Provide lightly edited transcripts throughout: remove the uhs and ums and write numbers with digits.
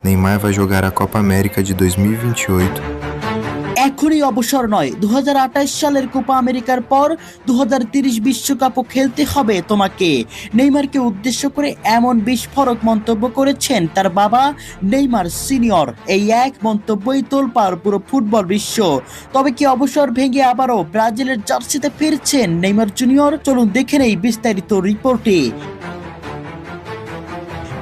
Neymar vai jogar a Copa América de 2028. এখনই অবসর নয়, 2028 সালের কোপা আমেরিকার পর 2030 বিশ্বকাপও খেলতে হবে তোমাকে। নেইমারকে উদ্দেশ্য করে এমন বিস্ফোরক মন্তব্য করেছেন তার বাবা নেইমার সিনিয়র। এই এক মন্তব্যই তোলপাড় পুরো ফুটবল বিশ্ব। তবে কি অবসর ভেঙে আবারও ব্রাজিলের জার্সিতে ফিরছেন নেইমার জুনিয়র? চলুন দেখে নেই বিস্তারিত রিপোর্টে।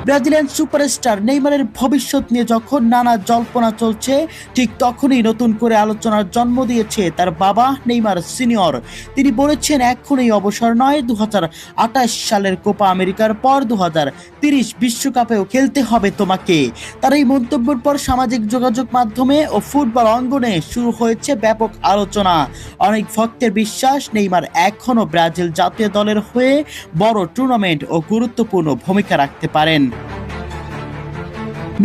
ব্রাজিলিয়ান সুপারস্টার নেইমারের ভবিষ্যৎ নিয়ে যখন নানা জল্পনা চলছে, ঠিক তখনই নতুন করে আলোচনার জন্ম দিয়েছে তার বাবা নেইমার সিনিয়র। তিনি বলেছেন এখনই অবসর নয়, 2028 সালের কোপা আমেরিকার পর 2030 বিশ্বকাপেও খেলতে হবে তোমাকে। তার এই মন্তব্যের পর সামাজিক যোগাযোগ মাধ্যমে ও ফুটবল অঙ্গনে শুরু হয়েছে ব্যাপক আলোচনা। অনেক ভক্তের বিশ্বাস নেইমার এখনও ব্রাজিল জাতীয় দলের হয়ে বড় টুর্নামেন্ট ও গুরুত্বপূর্ণ ভূমিকা রাখতে পারেন।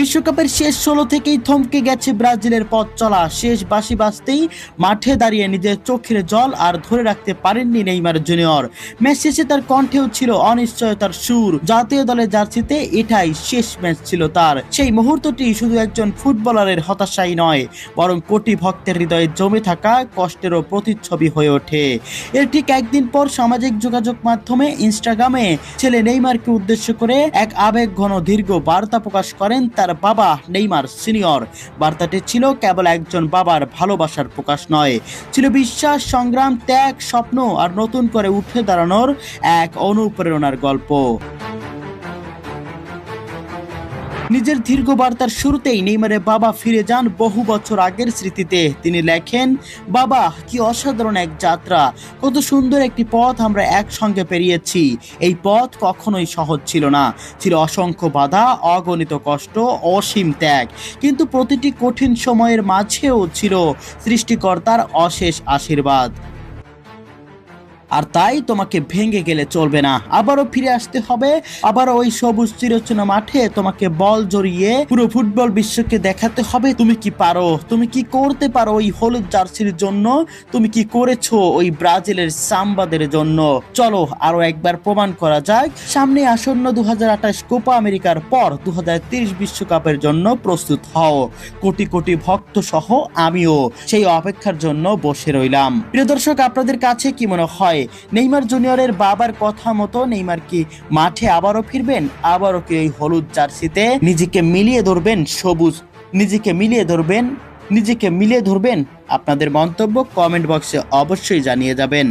বিশ্বকাপের শেষ 16 থেকেই থমকে গেছে ব্রাজিলের পথ চলা। শেষ বাঁশি বাজতেই মাঠে দাঁড়িয়ে নিজের চোখের জল আর ধরে রাখতে পারেননি নেইমার জুনিয়র। ম্যাচ শেষে তার কণ্ঠেও ছিল অনিশ্চয়তার সুর। জাতীয় দলের জার্সিতে এটাই শেষ ম্যাচ ছিল তার। সেই মুহূর্তটি শুধু একজন ফুটবলারের হতাশাই নয়, বরং কোটি ভক্তের হৃদয়ে জমে থাকা কষ্টেরও প্রতিচ্ছবি হয়ে ওঠে। এর ঠিক একদিন পর সামাজিক যোগাযোগ মাধ্যমে ইনস্টাগ্রামে ছেলে নেইমারকে উদ্দেশ্য করে এক আবেগঘন দীর্ঘ বার্তা প্রকাশ করেন তার বাবা নেইমার সিনিয়র। বার্তাটি ছিল কেবল একজন বাবার ভালোবাসার প্রকাশ নয়, ছিল বিশ্বাস, সংগ্রাম, ত্যাগ, স্বপ্ন আর নতুন করে উঠে দাঁড়ানোর এক অনুপ্রেরণার গল্প। নিজের দীর্ঘ বার্তার শুরুতেই নেইমারের বাবা ফিরে যান বহু বছর আগের স্মৃতিতে। তিনি লেখেন, বাবা, কি অসাধারণ এক যাত্রা, কত সুন্দর একটি পথ আমরা একসঙ্গে পেরিয়েছি। এই পথ কখনোই সহজ ছিল না, ছিল অসংখ্য বাধা, অগণিত কষ্ট, অসীম ত্যাগ, কিন্তু প্রতিটি কঠিন সময়ের মাঝেও ছিল সৃষ্টিকর্তার অশেষ আশীর্বাদ। আর তাই তোমাকে ভেঙে গেলে চলবে না, আবারও ফিরে আসতে হবে। আবারও ওই সবুজ চিরচেনা মাঠে তোমাকে বল জড়িয়ে পুরো ফুটবল বিশ্বকে দেখাতে হবে তুমি কি পারো, তুমি কি করতে পারো ওই হলুদ জার্সির জন্য, তুমি কি করেছো ওই ব্রাজিলের সাম্বাদের জন্য। চলো আরো একবার প্রমাণ করা যাক। সামনে আসন্ন 2028 কোপা আমেরিকার পর 2030 বিশ্বকাপের জন্য প্রস্তুত হও। কোটি কোটি ভক্ত সহ আমিও সেই অপেক্ষার জন্য বসে রইলাম। প্রিয় দর্শক, আপনাদের কাছে কি মনে হয়, নেইমার জুনিয়রের বাবার কথা মতো নেইমার কি মাঠে আবারও ফিরবেন? আবারও কি এই হলুদ জার্সিতে নিজেকে মিলিয়ে ধরবেন? আপনাদের মন্তব্য কমেন্ট বক্সে অবশ্যই জানিয়ে যাবেন।